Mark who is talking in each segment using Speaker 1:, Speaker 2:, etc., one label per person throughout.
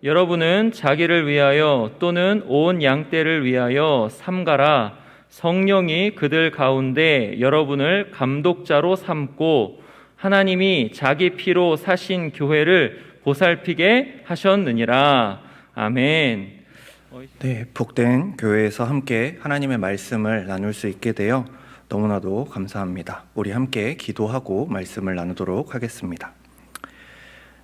Speaker 1: 여러분은 자기를 위하여 또는 온 양떼를 위하여 삼가라. 성령이 그들 가운데 여러분을 감독자로 삼고 하나님이 자기 피로 사신 교회를 보살피게 하셨느니라. 아멘.
Speaker 2: 네, 복된 교회에서 함께 하나님의 말씀을 나눌 수 있게 되어 너무나도 감사합니다. 우리 함께 기도하고 말씀을 나누도록 하겠습니다.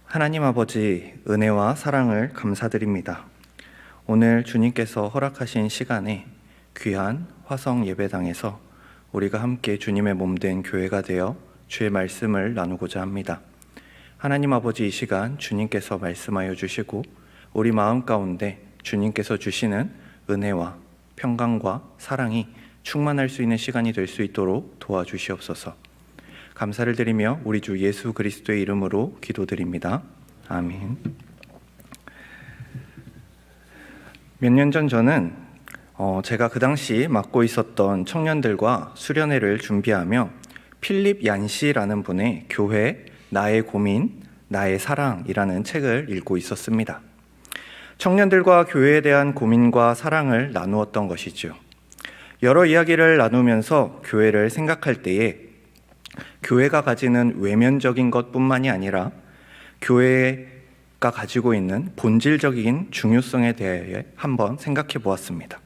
Speaker 2: 하나님 아버지, 은혜와 사랑을 감사드립니다. 오늘 주님께서 허락하신 시간에 귀한 화성 예배당에서 우리가 함께 주님의 몸된 교회가 되어 주의 말씀을 나누고자 합니다. 하나님 아버지, 이 시간 주님께서 말씀하여 주시고 우리 마음 가운데 주님께서 주시는 은혜와 평강과 사랑이 충만할 수 있는 시간이 될 수 있도록 도와주시옵소서. 감사를 드리며 우리 주 예수 그리스도의 이름으로 기도드립니다. 아멘. 몇 년 전 저는 제가 그 당시 맡고 있었던 청년들과 수련회를 준비하며 필립 얀시라는 분의 교회, 나의 고민, 나의 사랑이라는 책을 읽고 있었습니다. 청년들과 교회에 대한 고민과 사랑을 나누었던 것이죠. 여러 이야기를 나누면서 교회를 생각할 때에 교회가 가지는 외면적인 것뿐만이 아니라 교회가 가지고 있는 본질적인 중요성에 대해 한번 생각해 보았습니다.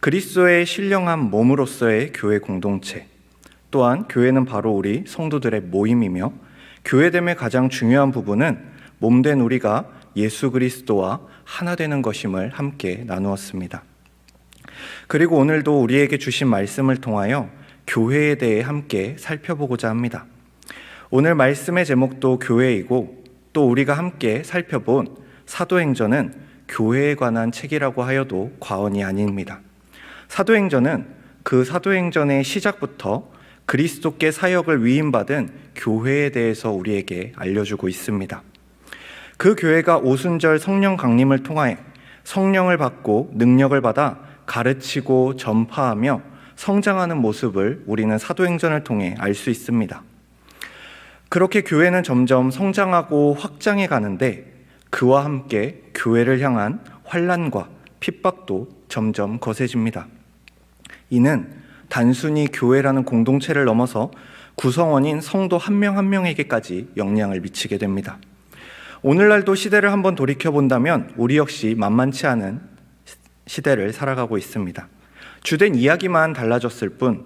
Speaker 2: 그리스도의 신령한 몸으로서의 교회 공동체, 또한 교회는 바로 우리 성도들의 모임이며 교회됨의 가장 중요한 부분은 몸된 우리가 예수 그리스도와 하나 되는 것임을 함께 나누었습니다. 그리고 오늘도 우리에게 주신 말씀을 통하여 교회에 대해 함께 살펴보고자 합니다. 오늘 말씀의 제목도 교회이고 또 우리가 함께 살펴본 사도행전은 교회에 관한 책이라고 하여도 과언이 아닙니다. 사도행전은 그 사도행전의 시작부터 그리스도께 사역을 위임받은 교회에 대해서 우리에게 알려주고 있습니다. 그 교회가 오순절 성령 강림을 통하여 성령을 받고 능력을 받아 가르치고 전파하며 성장하는 모습을 우리는 사도행전을 통해 알 수 있습니다. 그렇게 교회는 점점 성장하고 확장해 가는데 그와 함께 교회를 향한 환난과 핍박도 점점 거세집니다. 이는 단순히 교회라는 공동체를 넘어서 구성원인 성도 한 명 한 명에게까지 영향을 미치게 됩니다. 오늘날도 시대를 한번 돌이켜본다면 우리 역시 만만치 않은 시대를 살아가고 있습니다. 주된 이야기만 달라졌을 뿐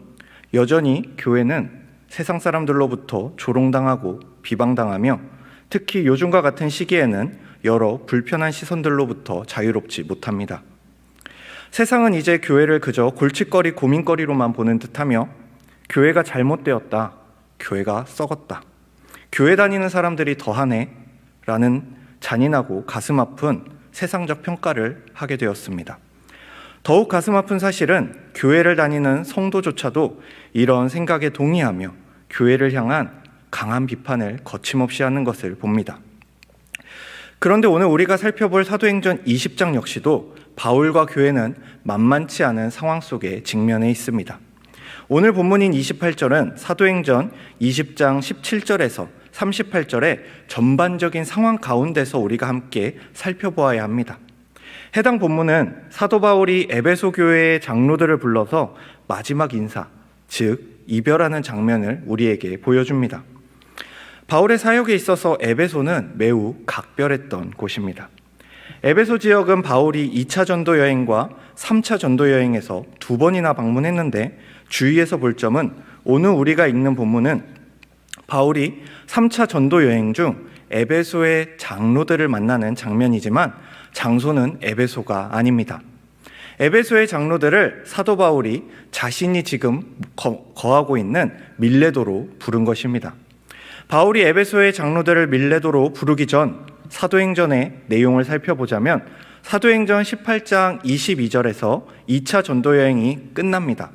Speaker 2: 여전히 교회는 세상 사람들로부터 조롱당하고 비방당하며 특히 요즘과 같은 시기에는 여러 불편한 시선들로부터 자유롭지 못합니다. 세상은 이제 교회를 그저 골칫거리, 고민거리로만 보는 듯하며 교회가 잘못되었다, 교회가 썩었다, 교회 다니는 사람들이 더하네 라는 잔인하고 가슴 아픈 세상적 평가를 하게 되었습니다. 더욱 가슴 아픈 사실은 교회를 다니는 성도조차도 이런 생각에 동의하며 교회를 향한 강한 비판을 거침없이 하는 것을 봅니다. 그런데 오늘 우리가 살펴볼 사도행전 20장 역시도 바울과 교회는 만만치 않은 상황 속에 직면해 있습니다. 오늘 본문인 28절은 사도행전 20장 17절에서 38절의 전반적인 상황 가운데서 우리가 함께 살펴보아야 합니다. 해당 본문은 사도 바울이 에베소 교회의 장로들을 불러서 마지막 인사, 즉 이별하는 장면을 우리에게 보여줍니다. 바울의 사역에 있어서 에베소는 매우 각별했던 곳입니다. 에베소 지역은 바울이 2차 전도 여행과 3차 전도 여행에서 2번이나 방문했는데 주의해서 볼 점은 오늘 우리가 읽는 본문은 바울이 3차 전도 여행 중 에베소의 장로들을 만나는 장면이지만 장소는 에베소가 아닙니다. 에베소의 장로들을 사도 바울이 자신이 지금 거하고 있는 밀레도로 부른 것입니다. 바울이 에베소의 장로들을 밀레도로 부르기 전 사도행전의 내용을 살펴보자면 사도행전 18장 22절에서 2차 전도 여행이 끝납니다.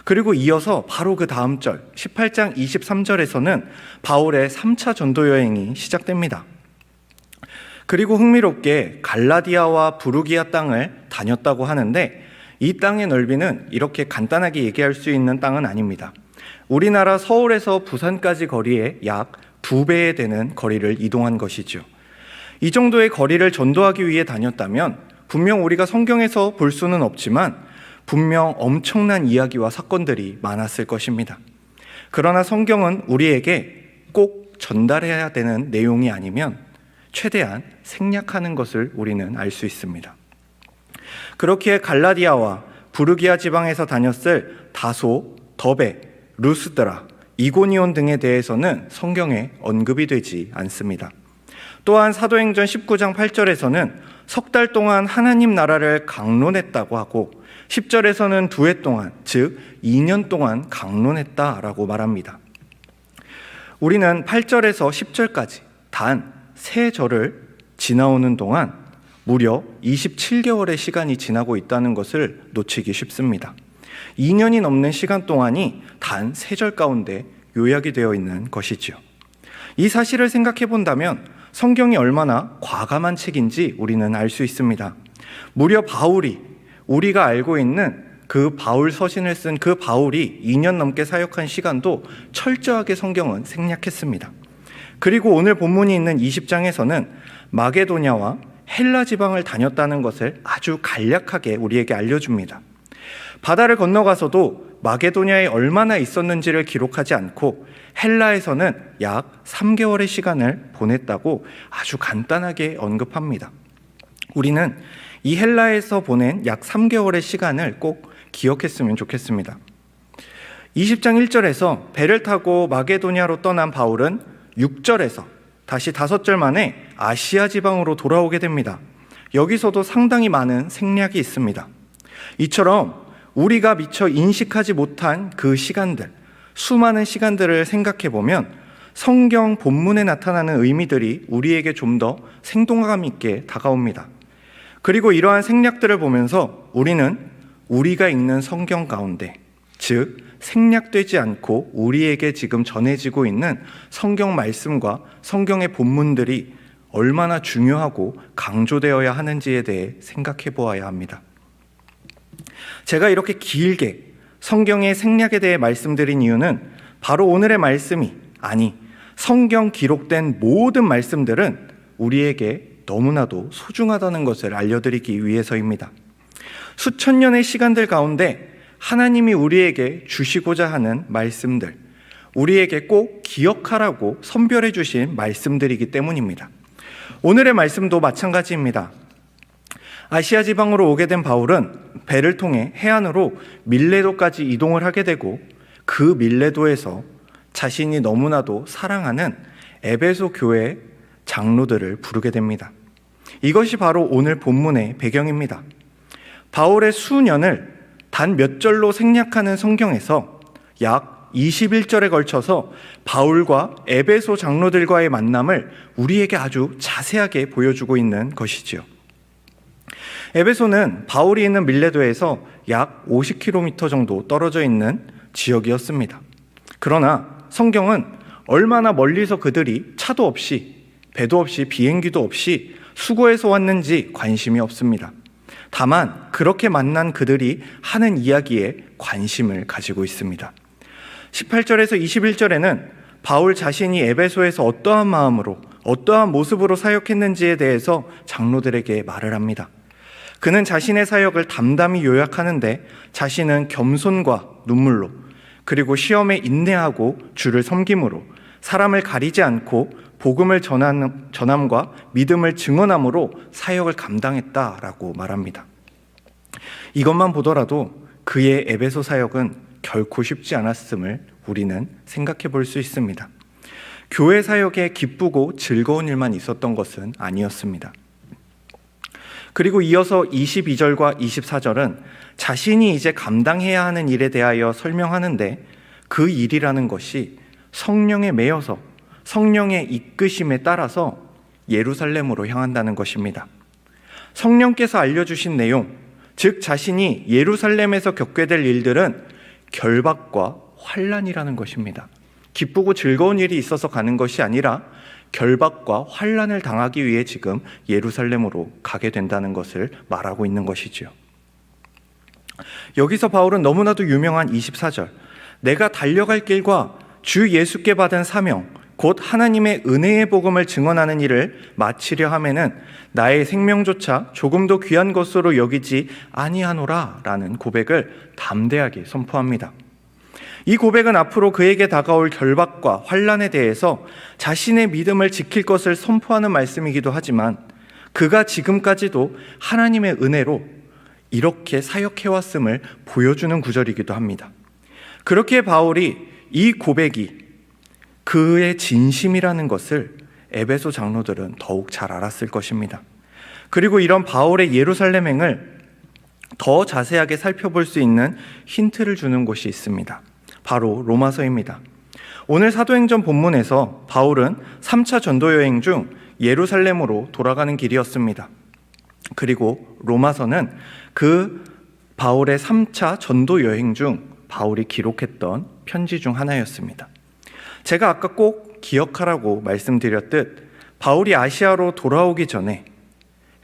Speaker 2: 그리고 이어서 바로 그 다음 절 18장 23절에서는 바울의 3차 전도 여행이 시작됩니다. 그리고 흥미롭게 갈라디아와 부르기아 땅을 다녔다고 하는데 이 땅의 넓이는 이렇게 간단하게 얘기할 수 있는 땅은 아닙니다. 우리나라 서울에서 부산까지 거리에 약 2배에 되는 거리를 이동한 것이죠. 이 정도의 거리를 전도하기 위해 다녔다면 분명 우리가 성경에서 볼 수는 없지만 분명 엄청난 이야기와 사건들이 많았을 것입니다. 그러나 성경은 우리에게 꼭 전달해야 되는 내용이 아니면 최대한 생략하는 것을 우리는 알 수 있습니다. 그렇기에 갈라디아와 부르기아 지방에서 다녔을 다소, 더베, 루스드라, 이고니온 등에 대해서는 성경에 언급이 되지 않습니다. 또한 사도행전 19장 8절에서는 석 달 동안 하나님 나라를 강론했다고 하고 10절에서는 2해 동안, 즉 2년 동안 강론했다라고 말합니다. 우리는 8절에서 10절까지 단 3절을 지나오는 동안 무려 27개월의 시간이 지나고 있다는 것을 놓치기 쉽습니다. 2년이 넘는 시간 동안이 단 3절 가운데 요약이 되어 있는 것이지요. 이 사실을 생각해 본다면 성경이 얼마나 과감한 책인지 우리는 알 수 있습니다. 무려 바울이, 우리가 알고 있는 그 바울 서신을 쓴 그 바울이 2년 넘게 사역한 시간도 철저하게 성경은 생략했습니다. 그리고 오늘 본문이 있는 20장에서는 마게도냐와 헬라 지방을 다녔다는 것을 아주 간략하게 우리에게 알려줍니다. 바다를 건너가서도 마게도냐에 얼마나 있었는지를 기록하지 않고 헬라에서는 약 3개월의 시간을 보냈다고 아주 간단하게 언급합니다. 우리는 이 헬라에서 보낸 약 3개월의 시간을 꼭 기억했으면 좋겠습니다. 20장 1절에서 배를 타고 마게도냐로 떠난 바울은 6절에서 다시 5절 만에 아시아 지방으로 돌아오게 됩니다. 여기서도 상당히 많은 생략이 있습니다. 이처럼 우리가 미처 인식하지 못한 그 시간들, 수많은 시간들을 생각해 보면 성경 본문에 나타나는 의미들이 우리에게 좀 더 생동감 있게 다가옵니다. 그리고 이러한 생략들을 보면서 우리는 우리가 읽는 성경 가운데, 즉 생략되지 않고 우리에게 지금 전해지고 있는 성경 말씀과 성경의 본문들이 얼마나 중요하고 강조되어야 하는지에 대해 생각해 보아야 합니다. 제가 이렇게 길게 성경의 생략에 대해 말씀드린 이유는 바로 오늘의 말씀이, 아니 성경 기록된 모든 말씀들은 우리에게 너무나도 소중하다는 것을 알려드리기 위해서입니다. 수천 년의 시간들 가운데 하나님이 우리에게 주시고자 하는 말씀들, 우리에게 꼭 기억하라고 선별해 주신 말씀들이기 때문입니다. 오늘의 말씀도 마찬가지입니다. 아시아 지방으로 오게 된 바울은 배를 통해 해안으로 밀레도까지 이동을 하게 되고 그 밀레도에서 자신이 너무나도 사랑하는 에베소 교회 장로들을 부르게 됩니다. 이것이 바로 오늘 본문의 배경입니다. 바울의 수년을 단 몇 절로 생략하는 성경에서 약 21절에 걸쳐서 바울과 에베소 장로들과의 만남을 우리에게 아주 자세하게 보여주고 있는 것이지요. 에베소는 바울이 있는 밀레도에서 약 50km 정도 떨어져 있는 지역이었습니다. 그러나 성경은 얼마나 멀리서 그들이 차도 없이, 배도 없이, 비행기도 없이 수고해서 왔는지 관심이 없습니다. 다만 그렇게 만난 그들이 하는 이야기에 관심을 가지고 있습니다. 18절에서 21절에는 바울 자신이 에베소에서 어떠한 마음으로, 어떠한 모습으로 사역했는지에 대해서 장로들에게 말을 합니다. 그는 자신의 사역을 담담히 요약하는데 자신은 겸손과 눈물로, 그리고 시험에 인내하고 주를 섬김으로, 사람을 가리지 않고 복음을 전함과 믿음을 증언함으로 사역을 감당했다라고 말합니다. 이것만 보더라도 그의 에베소 사역은 결코 쉽지 않았음을 우리는 생각해 볼 수 있습니다. 교회 사역에 기쁘고 즐거운 일만 있었던 것은 아니었습니다. 그리고 이어서 22절과 24절은 자신이 이제 감당해야 하는 일에 대하여 설명하는데 그 일이라는 것이 성령에 매여서 성령의 이끄심에 따라서 예루살렘으로 향한다는 것입니다. 성령께서 알려주신 내용, 즉 자신이 예루살렘에서 겪게 될 일들은 결박과 환난이라는 것입니다. 기쁘고 즐거운 일이 있어서 가는 것이 아니라 결박과 환난을 당하기 위해 지금 예루살렘으로 가게 된다는 것을 말하고 있는 것이지요. 여기서 바울은 너무나도 유명한 24절, 내가 달려갈 길과 주 예수께 받은 사명 곧 하나님의 은혜의 복음을 증언하는 일을 마치려 하면은 나의 생명조차 조금도 귀한 것으로 여기지 아니하노라 라는 고백을 담대하게 선포합니다. 이 고백은 앞으로 그에게 다가올 결박과 환난에 대해서 자신의 믿음을 지킬 것을 선포하는 말씀이기도 하지만 그가 지금까지도 하나님의 은혜로 이렇게 사역해왔음을 보여주는 구절이기도 합니다. 그렇게 바울이 이 고백이 그의 진심이라는 것을 에베소 장로들은 더욱 잘 알았을 것입니다. 그리고 이런 바울의 예루살렘행을 더 자세하게 살펴볼 수 있는 힌트를 주는 곳이 있습니다. 바로 로마서입니다. 오늘 사도행전 본문에서 바울은 3차 전도 여행 중 예루살렘으로 돌아가는 길이었습니다. 그리고 로마서는 그 바울의 3차 전도 여행 중 바울이 기록했던 편지 중 하나였습니다. 제가 아까 꼭 기억하라고 말씀드렸듯 바울이 아시아로 돌아오기 전에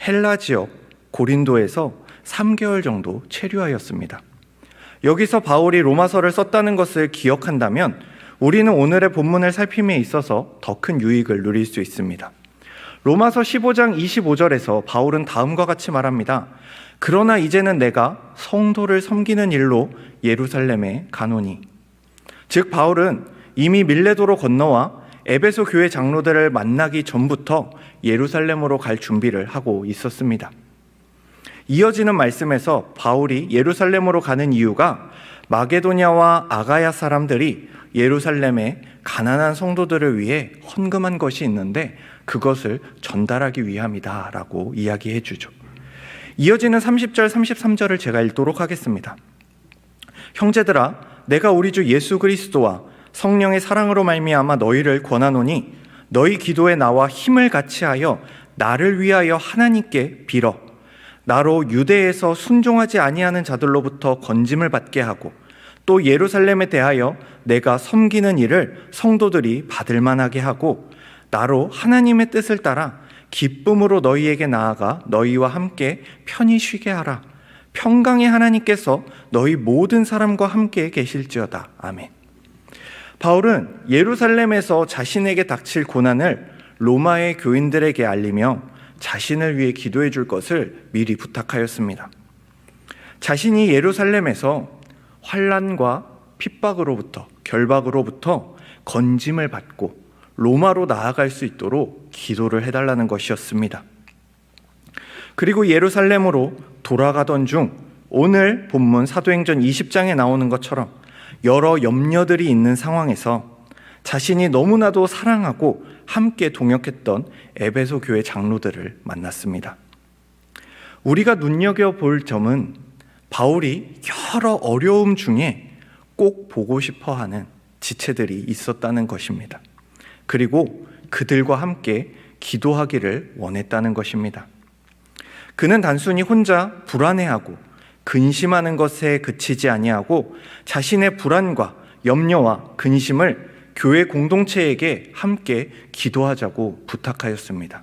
Speaker 2: 헬라 지역 고린도에서 3개월 정도 체류하였습니다. 여기서 바울이 로마서를 썼다는 것을 기억한다면 우리는 오늘의 본문을 살핌에 있어서 더 큰 유익을 누릴 수 있습니다. 로마서 15장 25절에서 바울은 다음과 같이 말합니다. 그러나 이제는 내가 성도를 섬기는 일로 예루살렘에 가노니. 즉 바울은 이미 밀레도로 건너와 에베소 교회 장로들을 만나기 전부터 예루살렘으로 갈 준비를 하고 있었습니다. 이어지는 말씀에서 바울이 예루살렘으로 가는 이유가 마게도냐와 아가야 사람들이 예루살렘의 가난한 성도들을 위해 헌금한 것이 있는데 그것을 전달하기 위함이다 라고 이야기해 주죠. 이어지는 30절 33절을 제가 읽도록 하겠습니다. 형제들아 내가 우리 주 예수 그리스도와 성령의 사랑으로 말미암아 너희를 권하노니 너희 기도에 나와 힘을 같이하여 나를 위하여 하나님께 빌어 나로 유대에서 순종하지 아니하는 자들로부터 건짐을 받게 하고 또 예루살렘에 대하여 내가 섬기는 일을 성도들이 받을 만하게 하고 나로 하나님의 뜻을 따라 기쁨으로 너희에게 나아가 너희와 함께 편히 쉬게 하라. 평강의 하나님께서 너희 모든 사람과 함께 계실지어다. 아멘. 바울은 예루살렘에서 자신에게 닥칠 고난을 로마의 교인들에게 알리며 자신을 위해 기도해 줄 것을 미리 부탁하였습니다. 자신이 예루살렘에서 환난과 핍박으로부터 결박으로부터 건짐을 받고 로마로 나아갈 수 있도록 기도를 해달라는 것이었습니다. 그리고 예루살렘으로 돌아가던 중 오늘 본문 사도행전 20장에 나오는 것처럼 여러 염려들이 있는 상황에서 자신이 너무나도 사랑하고 함께 동역했던 에베소 교회 장로들을 만났습니다. 우리가 눈여겨볼 점은 바울이 여러 어려움 중에 꼭 보고 싶어하는 지체들이 있었다는 것입니다. 그리고 그들과 함께 기도하기를 원했다는 것입니다. 그는 단순히 혼자 불안해하고 근심하는 것에 그치지 아니하고 자신의 불안과 염려와 근심을 교회 공동체에게 함께 기도하자고 부탁하였습니다.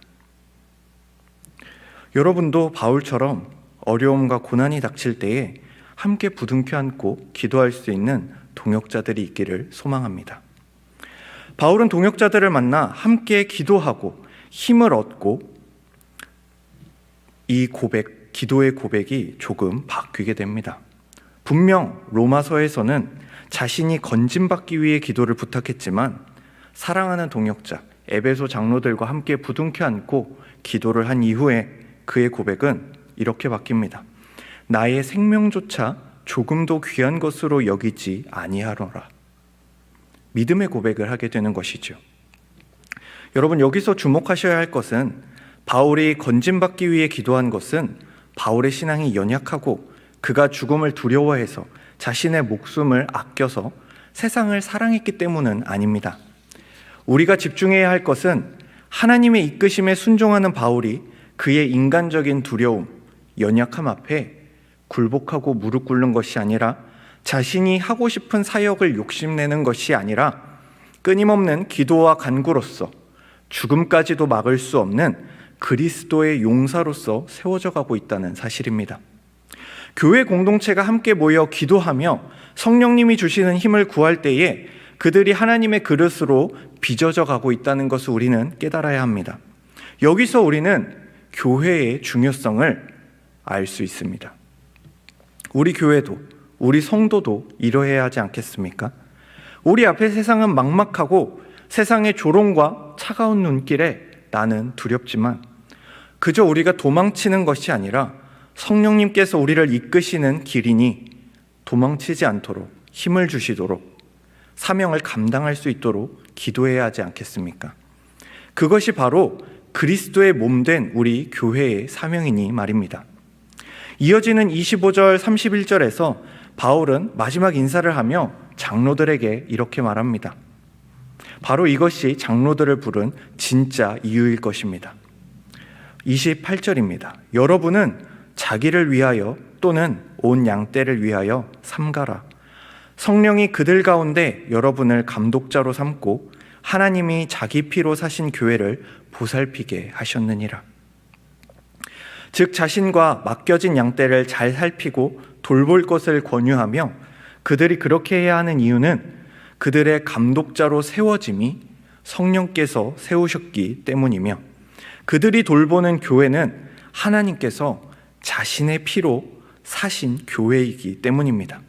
Speaker 2: 여러분도 바울처럼 어려움과 고난이 닥칠 때에 함께 부둥켜 안고 기도할 수 있는 동역자들이 있기를 소망합니다. 바울은 동역자들을 만나 함께 기도하고 힘을 얻고 이 기도의 고백이 조금 바뀌게 됩니다. 분명 로마서에서는 자신이 건짐받기 위해 기도를 부탁했지만 사랑하는 동역자 에베소 장로들과 함께 부둥켜 안고 기도를 한 이후에 그의 고백은 이렇게 바뀝니다. 나의 생명조차 조금도 귀한 것으로 여기지 아니하노라. 믿음의 고백을 하게 되는 것이죠. 여러분 여기서 주목하셔야 할 것은 바울이 건짐받기 위해 기도한 것은 바울의 신앙이 연약하고 그가 죽음을 두려워해서 자신의 목숨을 아껴서 세상을 사랑했기 때문은 아닙니다. 우리가 집중해야 할 것은 하나님의 이끄심에 순종하는 바울이 그의 인간적인 두려움, 연약함 앞에 굴복하고 무릎 꿇는 것이 아니라 자신이 하고 싶은 사역을 욕심내는 것이 아니라 끊임없는 기도와 간구로서 죽음까지도 막을 수 없는 그리스도의 용사로서 세워져 가고 있다는 사실입니다. 교회 공동체가 함께 모여 기도하며 성령님이 주시는 힘을 구할 때에 그들이 하나님의 그릇으로 빚어져 가고 있다는 것을 우리는 깨달아야 합니다. 여기서 우리는 교회의 중요성을 알 수 있습니다. 우리 교회도, 우리 성도도 이러해야 하지 않겠습니까? 우리 앞에 세상은 막막하고 세상의 조롱과 차가운 눈길에 나는 두렵지만 그저 우리가 도망치는 것이 아니라 성령님께서 우리를 이끄시는 길이니 도망치지 않도록 힘을 주시도록 사명을 감당할 수 있도록 기도해야 하지 않겠습니까? 그것이 바로 그리스도의 몸된 우리 교회의 사명이니 말입니다. 이어지는 25절 31절에서 바울은 마지막 인사를 하며 장로들에게 이렇게 말합니다. 바로 이것이 장로들을 부른 진짜 이유일 것입니다. 28절입니다. 여러분은 자기를 위하여 또는 온 양떼를 위하여 삼가라. 성령이 그들 가운데 여러분을 감독자로 삼고 하나님이 자기 피로 사신 교회를 보살피게 하셨느니라. 즉 자신과 맡겨진 양떼를 잘 살피고 돌볼 것을 권유하며 그들이 그렇게 해야 하는 이유는 그들의 감독자로 세워짐이 성령께서 세우셨기 때문이며 그들이 돌보는 교회는 하나님께서 자신의 피로 사신 교회이기 때문입니다.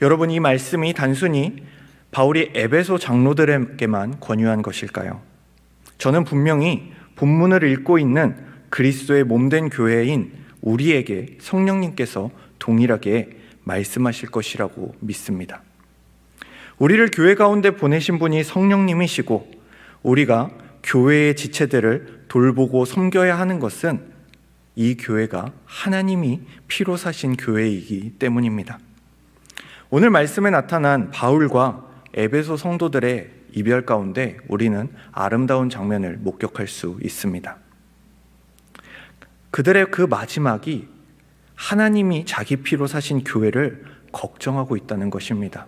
Speaker 2: 여러분, 이 말씀이 단순히 바울이 에베소 장로들에게만 권유한 것일까요? 저는 분명히 본문을 읽고 있는 그리스도의 몸된 교회인 우리에게 성령님께서 동일하게 말씀하실 것이라고 믿습니다. 우리를 교회 가운데 보내신 분이 성령님이시고 우리가 교회의 지체들을 돌보고 섬겨야 하는 것은 이 교회가 하나님이 피로 사신 교회이기 때문입니다. 오늘 말씀에 나타난 바울과 에베소 성도들의 이별 가운데 우리는 아름다운 장면을 목격할 수 있습니다. 그들의 그 마지막이 하나님이 자기 피로 사신 교회를 걱정하고 있다는 것입니다.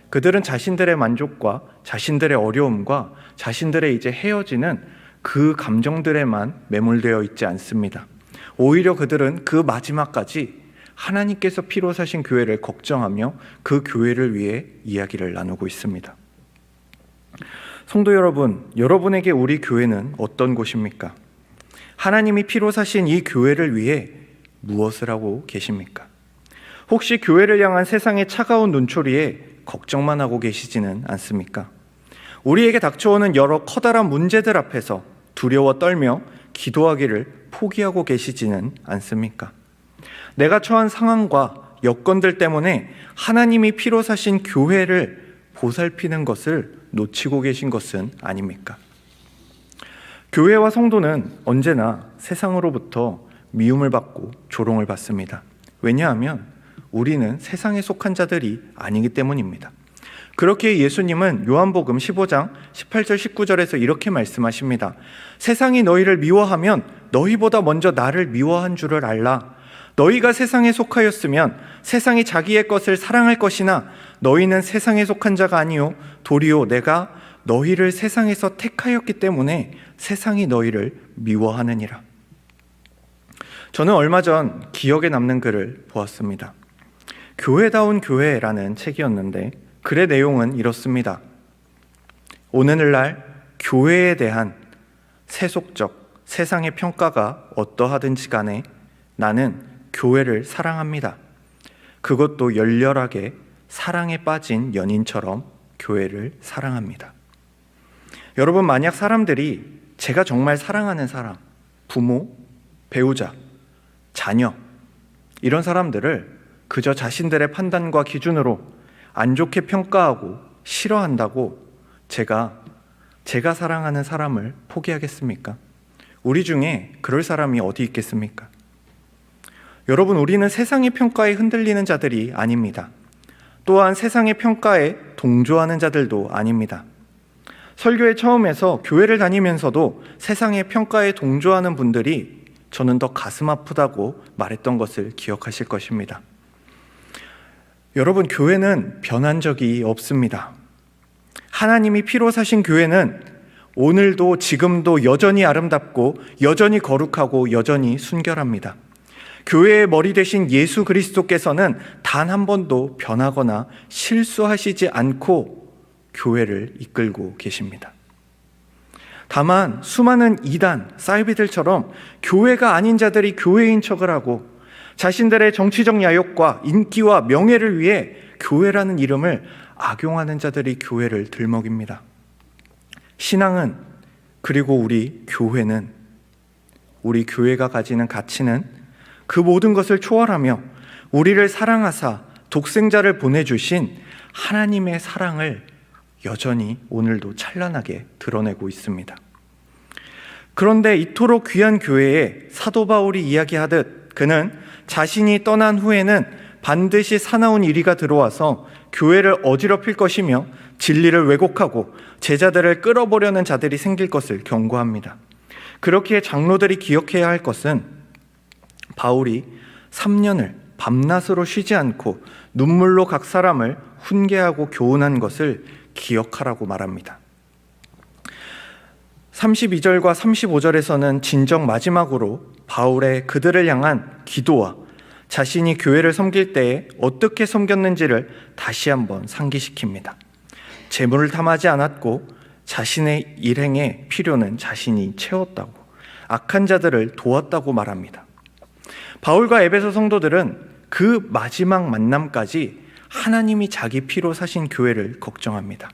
Speaker 2: 그들은 자신들의 만족과 자신들의 어려움과 자신들의 이제 헤어지는 그 감정들에만 매몰되어 있지 않습니다. 오히려 그들은 그 마지막까지 하나님께서 피로 사신 교회를 걱정하며 그 교회를 위해 이야기를 나누고 있습니다. 성도 여러분, 여러분에게 우리 교회는 어떤 곳입니까? 하나님이 피로 사신 이 교회를 위해 무엇을 하고 계십니까? 혹시 교회를 향한 세상의 차가운 눈초리에 걱정만 하고 계시지는 않습니까? 우리에게 닥쳐오는 여러 커다란 문제들 앞에서 두려워 떨며 기도하기를 포기하고 계시지는 않습니까? 내가 처한 상황과 여건들 때문에 하나님이 피로 사신 교회를 보살피는 것을 놓치고 계신 것은 아닙니까? 교회와 성도는 언제나 세상으로부터 미움을 받고 조롱을 받습니다. 왜냐하면 우리는 세상에 속한 자들이 아니기 때문입니다. 그렇게 예수님은 요한복음 15장 18절 19절에서 이렇게 말씀하십니다. 세상이 너희를 미워하면 너희보다 먼저 나를 미워한 줄을 알라. 너희가 세상에 속하였으면 세상이 자기의 것을 사랑할 것이나 너희는 세상에 속한 자가 아니요 도리어 내가 너희를 세상에서 택하였기 때문에 세상이 너희를 미워하느니라. 저는 얼마 전 기억에 남는 글을 보았습니다. 교회다운 교회라는 책이었는데 글의 내용은 이렇습니다. 오늘날 교회에 대한 세속적 세상의 평가가 어떠하든지 간에 나는 교회를 사랑합니다. 그것도 열렬하게 사랑에 빠진 연인처럼 교회를 사랑합니다. 여러분, 만약 사람들이 제가 정말 사랑하는 사람, 부모, 배우자, 자녀, 이런 사람들을 그저 자신들의 판단과 기준으로 안 좋게 평가하고 싫어한다고 제가 사랑하는 사람을 포기하겠습니까? 우리 중에 그럴 사람이 어디 있겠습니까? 여러분, 우리는 세상의 평가에 흔들리는 자들이 아닙니다. 또한 세상의 평가에 동조하는 자들도 아닙니다. 설교의 처음에서 교회를 다니면서도 세상의 평가에 동조하는 분들이 저는 더 가슴 아프다고 말했던 것을 기억하실 것입니다. 여러분, 교회는 변한 적이 없습니다. 하나님이 피로 사신 교회는 오늘도 지금도 여전히 아름답고 여전히 거룩하고 여전히 순결합니다. 교회의 머리 되신 예수 그리스도께서는 단 한 번도 변하거나 실수하시지 않고 교회를 이끌고 계십니다. 다만 수많은 이단, 사이비들처럼 교회가 아닌 자들이 교회인 척을 하고 자신들의 정치적 야욕과 인기와 명예를 위해 교회라는 이름을 악용하는 자들이 교회를 들먹입니다. 신앙은, 그리고 우리 교회는, 우리 교회가 가지는 가치는 그 모든 것을 초월하며 우리를 사랑하사 독생자를 보내주신 하나님의 사랑을 여전히 오늘도 찬란하게 드러내고 있습니다. 그런데 이토록 귀한 교회에 사도 바울이 이야기하듯 그는 자신이 떠난 후에는 반드시 사나운 이리가 들어와서 교회를 어지럽힐 것이며 진리를 왜곡하고 제자들을 끌어보려는 자들이 생길 것을 경고합니다. 그렇기에 장로들이 기억해야 할 것은 바울이 3년을 밤낮으로 쉬지 않고 눈물로 각 사람을 훈계하고 교훈한 것을 기억하라고 말합니다. 32절과 35절에서는 진정 마지막으로 바울의 그들을 향한 기도와 자신이 교회를 섬길 때에 어떻게 섬겼는지를 다시 한번 상기시킵니다. 재물을 탐하지 않았고 자신의 일행의 필요는 자신이 채웠다고, 악한 자들을 도왔다고 말합니다. 바울과 에베소 성도들은 그 마지막 만남까지 하나님이 자기 피로 사신 교회를 걱정합니다.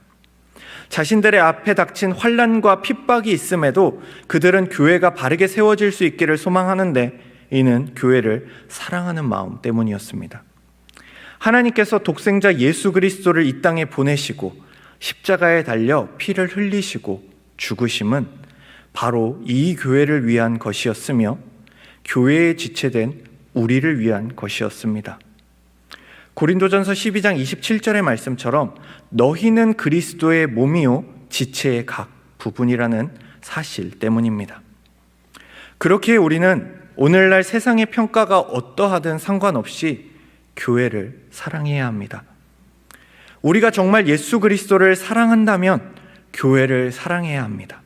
Speaker 2: 자신들의 앞에 닥친 환난과 핍박이 있음에도 그들은 교회가 바르게 세워질 수 있기를 소망하는데 이는 교회를 사랑하는 마음 때문이었습니다. 하나님께서 독생자 예수 그리스도를 이 땅에 보내시고 십자가에 달려 피를 흘리시고 죽으심은 바로 이 교회를 위한 것이었으며 교회에 지체된 우리를 위한 것이었습니다. 고린도전서 12장 27절의 말씀처럼 너희는 그리스도의 몸이요 지체의 각 부분이라는 사실 때문입니다. 그렇기에 우리는 오늘날 세상의 평가가 어떠하든 상관없이 교회를 사랑해야 합니다. 우리가 정말 예수 그리스도를 사랑한다면 교회를 사랑해야 합니다.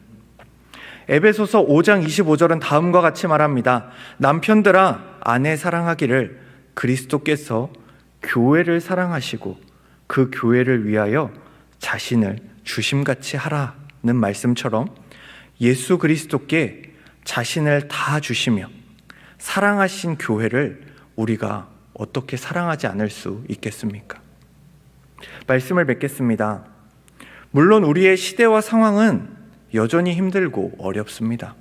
Speaker 2: 에베소서 5장 25절은 다음과 같이 말합니다. 남편들아 아내 사랑하기를 그리스도께서 교회를 사랑하시고 그 교회를 위하여 자신을 주심같이 하라는 말씀처럼 예수 그리스도께 자신을 다 주시며 사랑하신 교회를 우리가 어떻게 사랑하지 않을 수 있겠습니까? 말씀을 맺겠습니다. 물론 우리의 시대와 상황은 여전히 힘들고 어렵습니다.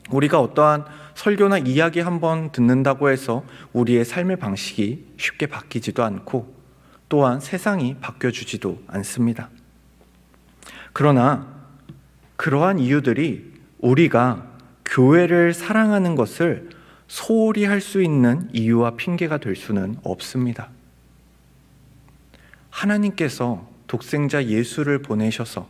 Speaker 2: 우리가 어떠한 설교나 이야기 한번 듣는다고 해서 우리의 삶의 방식이 쉽게 바뀌지도 않고 또한 세상이 바뀌어주지도 않습니다. 그러나 그러한 이유들이 우리가 교회를 사랑하는 것을 소홀히 할 수 있는 이유와 핑계가 될 수는 없습니다. 하나님께서 독생자 예수를 보내셔서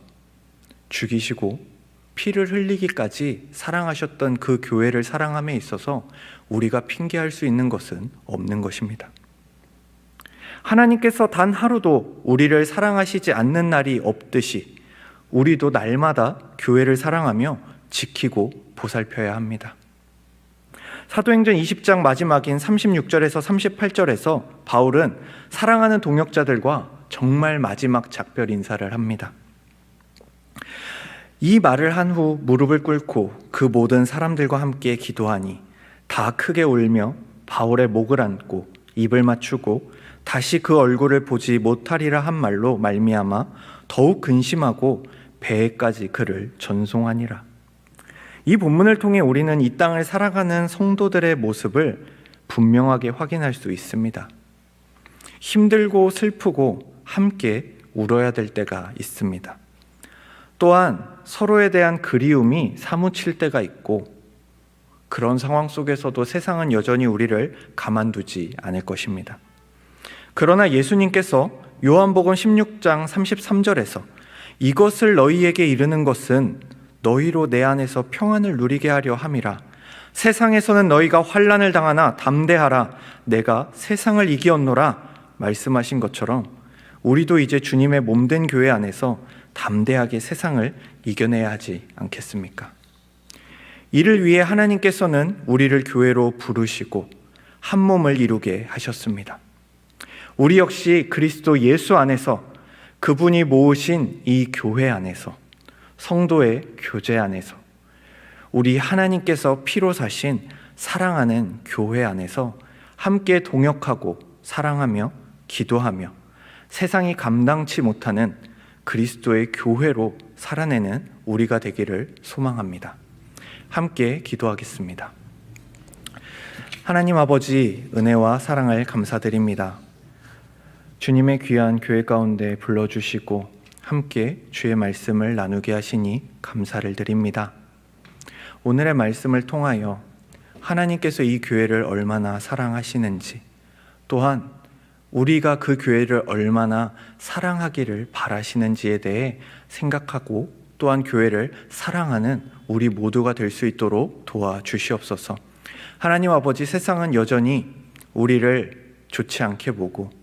Speaker 2: 죽이시고 피를 흘리기까지 사랑하셨던 그 교회를 사랑함에 있어서 우리가 핑계할 수 있는 것은 없는 것입니다. 하나님께서 단 하루도 우리를 사랑하시지 않는 날이 없듯이 우리도 날마다 교회를 사랑하며 지키고 보살펴야 합니다. 사도행전 20장 마지막인 36절에서 38절에서 바울은 사랑하는 동역자들과 정말 마지막 작별 인사를 합니다. 이 말을 한 후 무릎을 꿇고 그 모든 사람들과 함께 기도하니 다 크게 울며 바울의 목을 안고 입을 맞추고 다시 그 얼굴을 보지 못하리라 한 말로 말미암아 더욱 근심하고 배에까지 그를 전송하니라. 이 본문을 통해 우리는 이 땅을 살아가는 성도들의 모습을 분명하게 확인할 수 있습니다. 힘들고 슬프고 함께 울어야 될 때가 있습니다. 또한 서로에 대한 그리움이 사무칠 때가 있고 그런 상황 속에서도 세상은 여전히 우리를 가만두지 않을 것입니다. 그러나 예수님께서 요한복음 16장 33절에서 이것을 너희에게 이르는 것은 너희로 내 안에서 평안을 누리게 하려 함이라. 세상에서는 너희가 환난을 당하나 담대하라. 내가 세상을 이기었노라 말씀하신 것처럼 우리도 이제 주님의 몸된 교회 안에서 담대하게 세상을 이겨내야 하지 않겠습니까? 이를 위해 하나님께서는 우리를 교회로 부르시고 한 몸을 이루게 하셨습니다. 우리 역시 그리스도 예수 안에서 그분이 모으신 이 교회 안에서, 성도의 교제 안에서, 우리 하나님께서 피로 사신 사랑하는 교회 안에서 함께 동역하고 사랑하며 기도하며 세상이 감당치 못하는 그리스도의 교회로 살아내는 우리가 되기를 소망합니다. 함께 기도하겠습니다. 하나님 아버지, 은혜와 사랑을 감사드립니다. 주님의 귀한 교회 가운데 불러주시고 함께 주의 말씀을 나누게 하시니 감사를 드립니다. 오늘의 말씀을 통하여 하나님께서 이 교회를 얼마나 사랑하시는지, 또한 우리가 그 교회를 얼마나 사랑하기를 바라시는지에 대해 생각하고 또한 교회를 사랑하는 우리 모두가 될 수 있도록 도와주시옵소서. 하나님 아버지, 세상은 여전히 우리를 좋지 않게 보고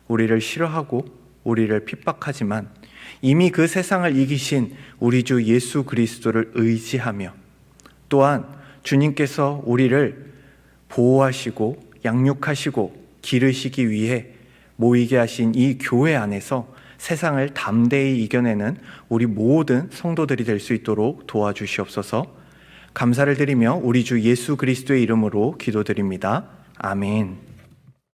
Speaker 2: 우리를 싫어하고 우리를 핍박하지만 이미 그 세상을 이기신 우리 주 예수 그리스도를 의지하며 또한 주님께서 우리를 보호하시고 양육하시고 기르시기 위해 모이게 하신 이 교회 안에서 세상을 담대히 이겨내는 우리 모든 성도들이 될 수 있도록 도와주시옵소서. 감사를 드리며 우리 주 예수 그리스도의 이름으로 기도드립니다. 아멘.